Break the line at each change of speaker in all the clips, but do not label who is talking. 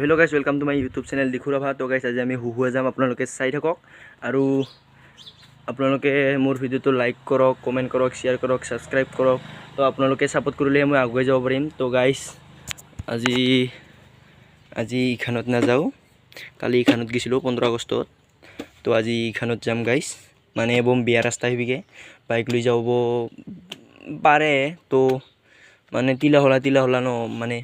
Hello' guys, welcome to my YouTube channel Dikhu Rabha. তো guys আজি আমি হুহুৱে যাম, আপোনালোকে চাই থাকক আৰু আপোনালোকে মোৰ ভিডিঅ'টো লাইক কৰক, কমেণ্ট কৰক, শ্বেয়াৰ কৰক, ছাবস্ক্ৰাইব কৰক। তো আপোনালোকে ছাপোৰ্ট কৰিলেহে মই আগুৱাই যাব পাৰিম। তো গাইজ আজি ইখানত নাযাওঁ, কালি ইখানত গৈছিলোঁ 15 আগষ্টত। তো আজি ইখানত যাম গাইজ, মানে বম বিয়া ৰাস্তা আহিবিকে বাইক লৈ যাব পাৰে। তো মানে তিলা হলা ন, মানে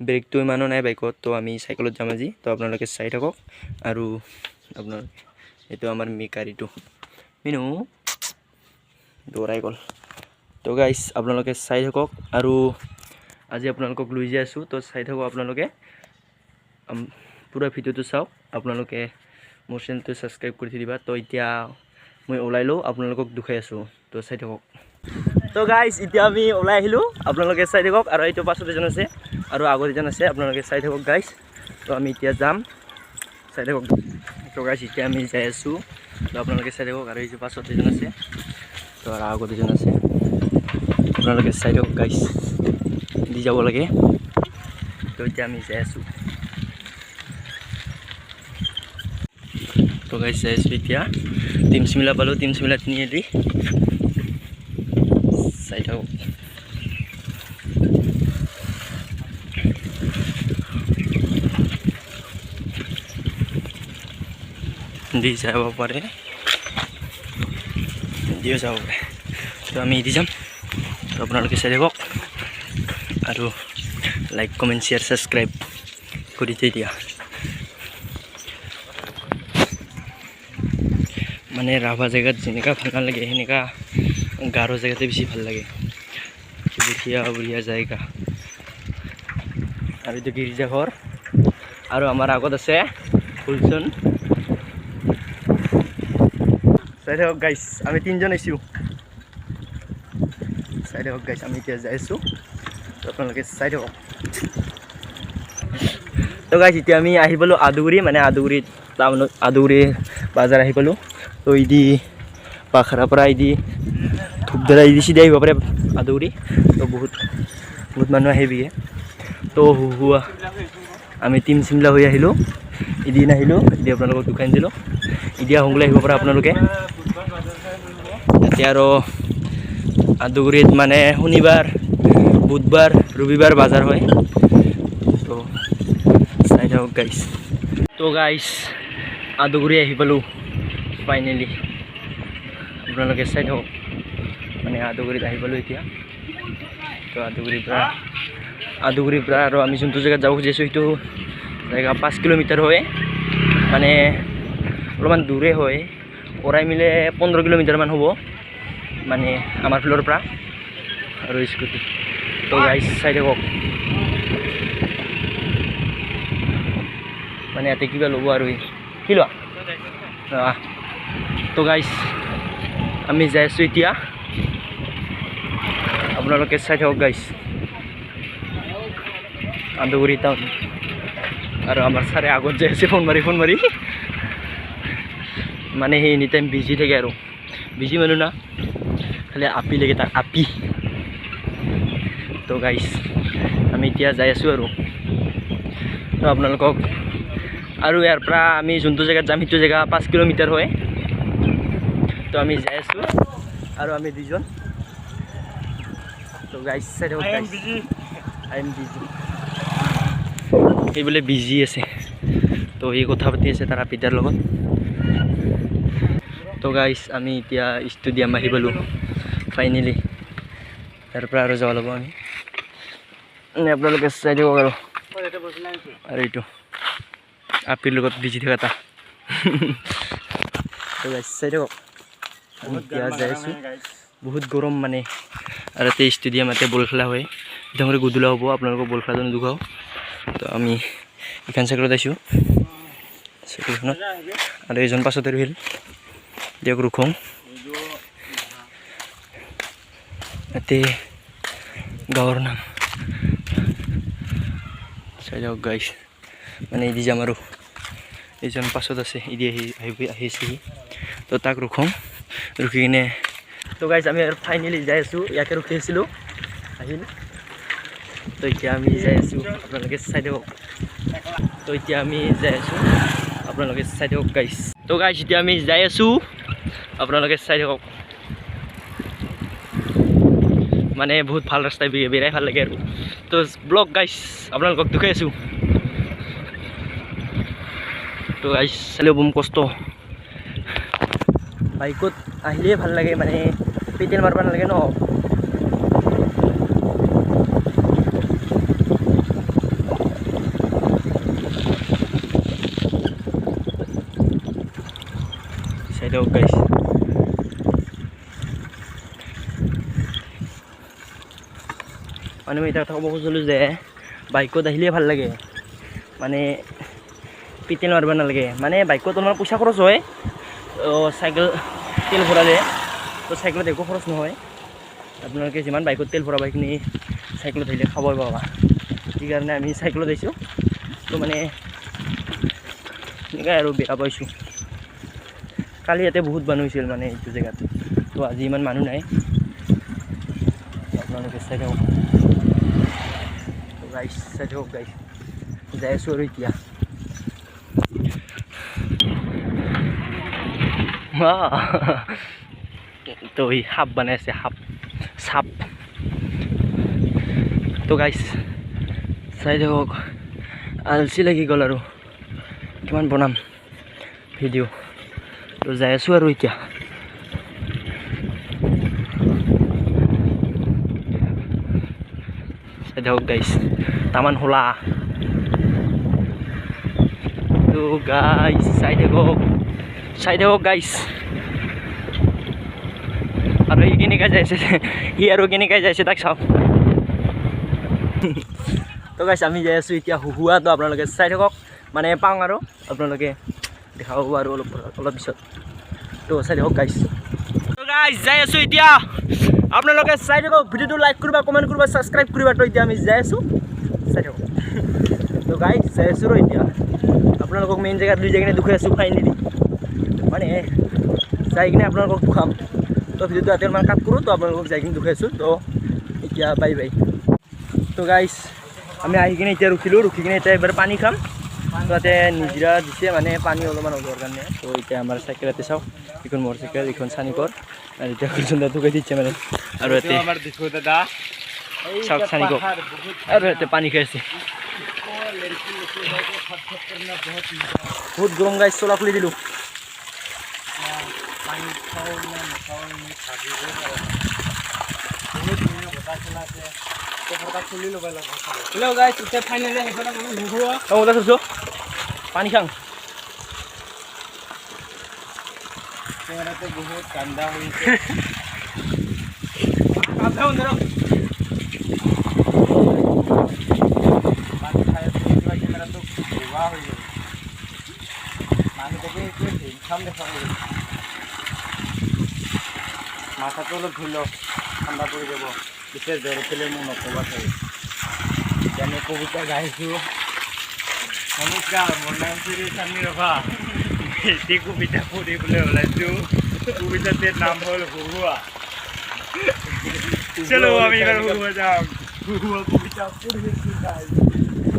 ব্ৰেকটো ইমানো নাই বাইকত। তো আমি চাইকেলত যাম আজি। তো আপোনালোকে চাই থাকক আৰু আপোনালোকে এইটো আমাৰ মেকাৰীটো মিনু দৌৰাই গ'ল। তো গাইজ আপোনালোকে চাই থাকক আৰু আজি আপোনালোকক লৈ যাই আছোঁ। তো চাই থাকক আপোনালোকে, পুৰা ভিডিঅ'টো চাওক। আপোনালোকে মোৰ চেনেলটো ছাবস্ক্ৰাইব কৰি দিবা। তো এতিয়া মই ওলাই লওঁ, আপোনালোকক দুখাই আছোঁ। তো চাই থাকক। তো গাইজ এতিয়া আমি ওলাই আহিলোঁ, আপোনালোকে চাই থাকক। আৰু এইটো পাছত এজন আছে আৰু আগত এজন আছে, আপোনালোকে চাই থাকক গাইজ। তো আমি এতিয়া যাম, চাই থাকক। তো গাইজ এতিয়া আমি যাই আছোঁ, তো আপোনালোকে চাই থাকক। আৰু এইটো পাছত এজন আছে, তো আৰু আগত এজন আছে, আপোনালোকে চাই থাকক গাইজ। দি যাব লাগে। তো এতিয়া আমি যাই আছোঁ। তো গাইজ যাই আছোঁ এতিয়া, টিমচিমিলা পালোঁ, টিমচিমিলা তিনিআলি। চাই থাকক। দি যাব পাৰে, দিও যাব পাৰে। তো আমি দি যাম। তো আপোনালোকে চাই থাকক আৰু লাইক, কমেণ্ট, শ্বেয়াৰ, ছাবস্ক্ৰাইব কৰি থৈ দিয়া। মানে ৰাভা জেগাত যেনেকুৱা ভাল নালাগে, সেনেকুৱা গাৰো জেগাতে বেছি ভাল লাগে। বঢ়িয়া বঢ়িয়া জেগা। আৰু এইটো গীৰ্জাঘৰ, আৰু আমাৰ আগত আছে ফুলচোন। চাই থাকক গাইজ, আমি তিনিজন আহিছোঁ। চাই থাকক গাইজ, আমি এতিয়া যাই আছোঁ। আপোনালোকে চাই থাকক। তো গাইজ এতিয়া আমি আহি পালোঁ আদুগুৰি, মানে আদুগুৰি টাউনত, আদুগুৰি বাজাৰ আহি পালোঁ। তো ইদি পাখৰাৰ পৰা ইদি ধূপধাৰা ইদি চিধা আহিব পাৰে আদুগুৰি। তো বহুত মানুহ আহিবিয়ে। তো হুহুৱা আমি টিমচিমিলা হৈ আহিলোঁ, এদিন আহিলোঁ, এতিয়া আপোনালোকক দোকান দিলোঁ। এতিয়া আহোঁগলৈ আহিব পাৰে আপোনালোকে। এতিয়া আৰু আদুগুৰিত মানে শনিবাৰ, বুধবাৰ, ৰবিবাৰ বাজাৰ হয়। তো চাই থাকক গাইজ। তো গাইজ আদুগুৰি আহি পালোঁ ফাইনেলি, আপোনালোকে চাই থাকক। মানে আদুগুৰিত আহি পালোঁ এতিয়া। তো আদুগুৰিৰ পৰা আৰু আমি যোনটো জেগাত যাব খুজিছোঁ সেইটো জেগা 5 কিলোমিটাৰ হয়, মানে অলপমান দূৰে হয়। কৰাই মিলে 15 কিলোমিটাৰমান হ'ব, মানে আমাৰ ফালৰ পৰা আৰু স্কুটি। তো গাইজ চাই থাকক। মানে ইয়াতে কিবা ল'ব আৰু কি লোৱা। তো গাইজ আমি যাই আছোঁ এতিয়া, আপোনালোকে চাই থাকক গাইজ। আদুগুৰি টাউন, আৰু আমাৰ ছাৰে আগত যাই আছে ফোন মাৰি। মানে সেই এনি টাইম বিজি থাকে, আৰু বিজি মানুহ না, খালি আপি লাগে তাক, আপি। তো গাইজ আমি এতিয়া যাই আছোঁ আৰু। তো আপোনালোকক আৰু ইয়াৰ পৰা আমি যোনটো জেগাত যাম সেইটো জেগা 5 কিলোমিটাৰ হয়। তো আমি যাই আছোঁ আৰু আমি দুজন। তো গাইজ চাই থাকক গাইজ। I am busy. এই বোলে বিজি আছে, তো এই কথা পাতি আছে তাৰ আপিদাৰ লগত। তো গাইজ আমি এতিয়া ষ্টেডিয়াম আহি পালোঁ ফাইনেলি। তাৰ পৰা আৰু যাব লাগিব আমি। আপোনালোকে চাই থাকক আৰু এইটো আপিৰ লগত বিজি থকা এটা। তো গাইজ চাই থাকক, আমি এতিয়া যাই আছোঁ। বহুত গৰম মানে, আৰু ইয়াতে ষ্টেডিয়াম, ইয়াতে বল খেলা হয়। এতিয়া গধূলা হ'ব, আপোনালোকক বল খেলাটো নেদেখাওঁ। তো আমি এইখন চাইকেলত আহিছোঁ, চাইকেলখনত আৰু এইজন পাছতে ৰহিল। দিয়ক ৰখোঁ, ইয়াতে গাঁৱৰ নাম চাই যাওক গাইজ। মানে এদি যাম আৰু এইজন পাছত আছে, এদি আহিছেহি। তো তাক ৰখোঁ, ৰখি কিনে। তো গাইজ আমি আৰু ফাইনেলি যাই আছোঁ, ইয়াকে ৰখি আছিলোঁ, আহিল। তো এতিয়া আমি যাই আছোঁ, আপোনালোকে চাই থাকক। তো এতিয়া আমি যাই আছোঁ, আপোনালোকে চাই থাকক গাইছ। তো গাইছ এতিয়া আমি যাই আছোঁ, আপোনালোকে চাই থাকক। মানে বহুত ভাল ৰাস্তা, বিৰাট ভাল লাগে আৰু। তো ব্লগ গাইছ আপোনালোকক দেখাই আছোঁ। তো গাইছ চালেও বম কষ্ট, বাইকত আহিলেই ভাল লাগে, মানে পেটেল মাৰিব নালাগে ন। চাই থাকক গাইছ। মানে মই এটা কথা ক'ব খুজিলোঁ যে বাইকত আহিলেই ভাল লাগে, মানে পেটেল মাৰিব নালাগে। মানে বাইকত অলপমান পইচা খৰচ হয়, চাইকেল তেল ভৰালে, তো চাইকেলত একো খৰচ নহয়। আপোনালোকে যিমান বাইকত তেল ভৰাব সেইখিনি চাইকেলত আহিলে খাবই পাবা। সেইকাৰণে আমি চাইকেলত আহিছোঁ। তো মানে এনেকৈ আৰু বেয়া পাইছোঁ। কালি ইয়াতে বহুত মানুহ হৈছিল মানে এইটো জেগাত, তো আজি ইমান মানুহ নাই। আপোনালোকে চাই থাকক গাইছ, চাই থাকক গাইছ। যাই আছোঁ আৰু এতিয়া। তো এই সাপ বনাই আছে, সাপ। তো গাইছ চাই থাকক, আলচি লাগি গ'ল আৰু কিমান বনাম ভিডিঅ'। তো যাই আছোঁ আৰু এতিয়া। চাই থাকক গাইছ, তামান হোলা। তো গাইছ চাই থাকক গাইছ। আৰু সি কেনেকৈ যাইছে, সি আৰু কেনেকৈ যাইছে তাক চাওক। তো গাইছ আমি যাই আছোঁ এতিয়া হুহুৱা। তো আপোনালোকে চাই থাকক, মানে পাওঁ আৰু আপোনালোকে দেখা পাব আৰু অলপ পিছত। তো চাই থাকক গাইছ। তো গাইছ যাই আছোঁ এতিয়া, আপোনালোকে চাই থাকক। ভিডিঅ'টো লাইক কৰিবা, কমেণ্ট কৰিবা, ছাবস্ক্ৰাইব কৰিবা। তো এতিয়া আমি যাই আছোঁ, চাই থাকক। তো গাইছ যাই আছোঁ আৰু এতিয়া আপোনালোকক মেইন জেগাত লৈ যাই কিনে দুখাই আছোঁ ফাইনেলি। মানে যাই কিনে আপোনালোকক দুখাম। তো ভিডিঅ'টো ইয়াতে অলপমান কাট কৰোঁ। তো আপোনালোকক যাই কিনে দুখাই আছোঁ। তো এতিয়া বাই বাই। তো গাইছ আমি আহি কিনে এতিয়া ৰখি কিনে এতিয়া এবাৰ পানী খাম। তো তাতে নিজৰা দিছে, মানে পানী অলপমান হ'বৰ কাৰণে। তো এতিয়া আমাৰ চাইকেল ইয়াতে চাওক, এইখন মোৰ চাইকেল, এইখন চানিকৰ, আৰু এতিয়া কুলচন্দা ঢুকাই দিচ্ছে মানে। আৰু ইয়াতে চাওক চানিকক, আৰু ইয়াতে পানী খাই আছে। বহুত গৰম গাইছ, চোলা খুলি দিলোঁ। পানী খাং বহুত ঠাণ্ডা হৈছে। মাথাটো অলপ ধুই লওক, ঠাণ্ডা পৰি যাব। পিছে জ্বৰ উঠিলে মোক নক'বা চাগে। আমি কবিতা গাইছোঁ, নমস্কাৰ মোৰ নাম শ্ৰী চান্নি ৰভা। এটি কবিতা পঢ়িবলৈ ওলাইছোঁ। কবিতাটিৰ নাম হ'ল হুহুৱা। চলো আমি এবাৰ হুহুৱা যাম। হুহুৱা কবিতা পঢ়িছোঁ গাইছ।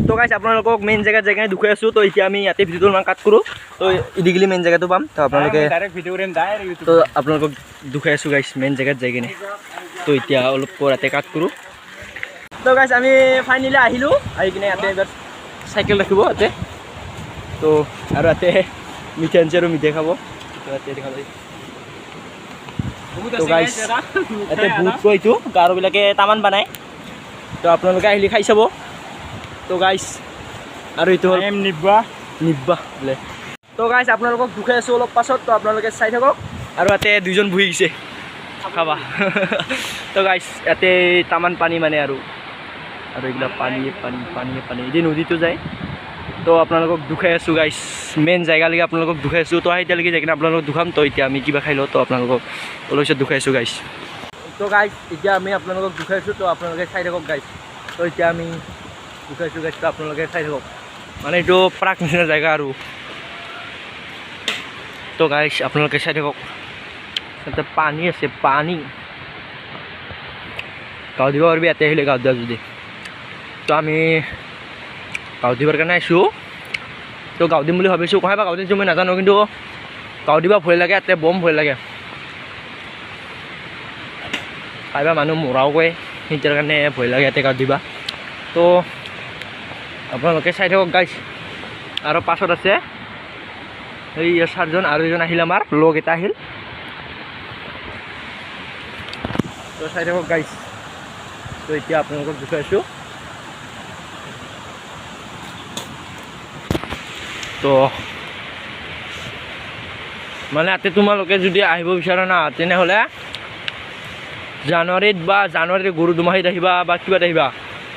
তো গাইছ আপোনালোকক মেইন জেগাত যাই কিনে দুখাই আছোঁ। তো এতিয়া আমি ইয়াতে ভিডিঅ'টো অলপমান কাট কৰোঁ। তো ইডিগিলি মেইন জেগাটো পাম। তো আপোনালোকে তো আপোনালোকক দুখাই আছোঁ গাইছ মেইন জেগাত যাই কিনে। তো এতিয়া অলপ ইয়াতে কাট কৰোঁ। তো গাইছ আমি ফাইনেলি আহিলোঁ। আহি কিনে ইয়াতে এবাৰ চাইকেল ৰাখিব ইয়াতে। তো আৰু ইয়াতে মিঠাই আনিছে আৰু মিঠাই খাব। তো ইয়াতে দেখা যায়। তো গাইছ ইয়াতে বহুত এইটো গাৰোবিলাকে তামান বনায়। তো আপোনালোকে আহিলে খাই চাব। তো গাইছ আৰু এইটো হ'ল নিব্বা বোলে। তো গাইছ আপোনালোকক দুখাই আছোঁ অলপ পাছত। তো আপোনালোকে চাই থাকক। আৰু ইয়াতে দুজন বহি গৈছে খাবা। তো গাইছ ইয়াতে তামান পানী মানে আৰু এইবিলাক পানী এদি নদীটো যায়। তো আপোনালোকক দুখাই আছোঁ গাইছ, মেইন জেগালৈকে আপোনালোকক দুখাই আছোঁ। তো এতিয়ালৈকে যাই কিনে আপোনালোকক দুখাম। তো এতিয়া আমি কিবা খাই লওঁ। তো আপোনালোকক অলপ পিছত দুখাই আছোঁ গাইছ। তো গাইছ এতিয়া আমি আপোনালোকক দুখাই আছোঁ। তো আপোনালোকে চাই থাকক গাইছ। তো এতিয়া আমি দুখাই আছোঁ গাইছ। তো আপোনালোকে চাই থাকক, মানে এইটো প্ৰাক নিচিনা জেগা আৰু। তো গাইছ আপোনালোকে চাই থাকক, তাতে পানী আছে, পানী গাঁও দিব পাৰিবি ইয়াতে আহিলে গাঁৱত দিয়া যদি। তো আমি গাঁও দিবৰ কাৰণে আহিছোঁ। তো গাঁও দিম বুলি ভাবিছোঁ, কহাই বা গাঁও দিছোঁ মই নাজানো, কিন্তু গাঁও দিবা ভয় লাগে, ইয়াতে বম ভয় লাগে। কাইবা মানুহ মৰাও কয়, সেইটোৰ কাৰণে ভয় লাগে ইয়াতে গাঁও দিবা। তো আপোনালোকে চাই থাকক গাইছ। আৰু পাছত আছে এই 4জন আৰু এজন আহিল, আমাৰ লগ এটা আহিল। তো চাই থাকক গাইছ। তো এতিয়া আপোনালোকক দেখুৱাইছোঁ। তো মানে ইয়াতে তোমালোকে যদি আহিব বিচাৰা না, তেনেহ'লে জানুৱাৰীত গৰু দুমাহীত আহিবা বা কিবাত আহিবা,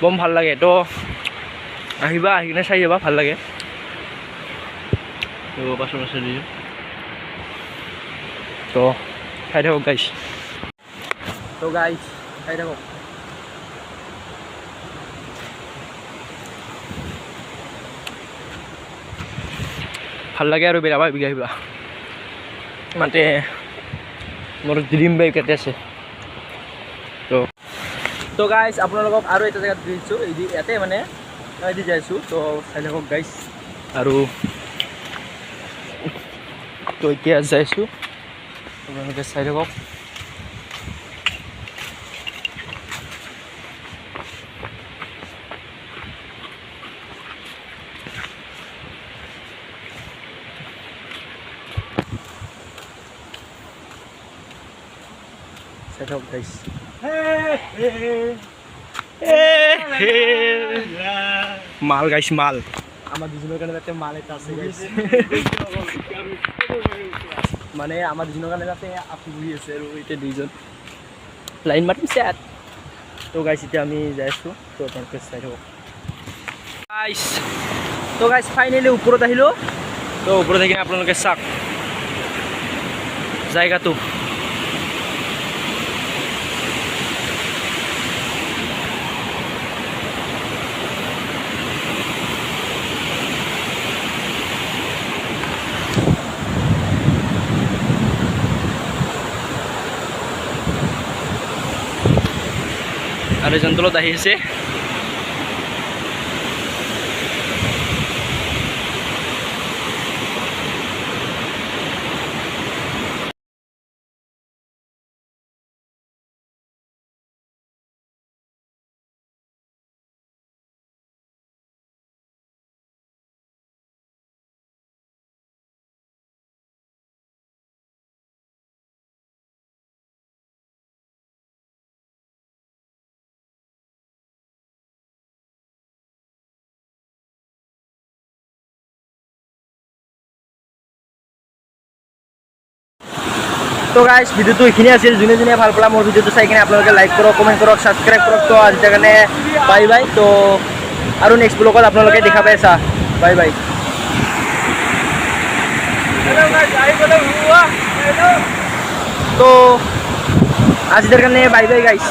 বম ভাল লাগে। তো আহিবা, আহি কিনে চাই যাবা, ভাল লাগে। তো পাছত আছে দিছোঁ। তো চাই থাকক গাইছ। তো গাইছ চাই থাকক। ভাল লাগে আৰু বেয়া বিঘা আহিবা, মানে মোৰ ড্ৰিম বাইক ইয়াতে আছে। তো গাইছ আপোনালোকক আৰু এটা জেগাত দিছোঁ, ইয়াতে মানে দি যাইছোঁ। তো চাই থাকক গাইছ। আৰু তো এতিয়া যাইছোঁ, আপোনালোকে চাই থাকক। চাই থাকক গাইছ। মাল গাইছ, মাল আমাৰ দুজনৰ কাৰণে তাতে মাল এটা আছে গাইছ। মানে আমাৰ দুজনৰ কাৰণে তাতে আপি বহি আছে, আৰু এতিয়া 2জন লাইন মাতিছে। তো গাইছ এতিয়া আমি যাই আছোঁ। তো আপোনালোকে চাই থাকক গাইছ। তো গাইছ ফাইনেলি ওপৰত আহিলোঁ। তো ওপৰত আহি কিনে আপোনালোকে চাওক জায়গাটো। আৰু এজন তলত আহি আছে। তো গাইছ ভিডিওটো এইখিনি আছিল। যোনে যোনে ভাল পালা মোৰ ভিডিওটো চাই কিনে আপোনালোকে লাইক কৰক, কমেণ্ট কৰক, ছাবস্ক্ৰাইব কৰক। তো আজিৰ কাৰণে বাই বাই। তো আৰু নেক্সট ব্লগত আপোনালোকে দেখা পাইছা। Bye bye. তো আজিৰ কাৰণে বাই বাই গাইছ।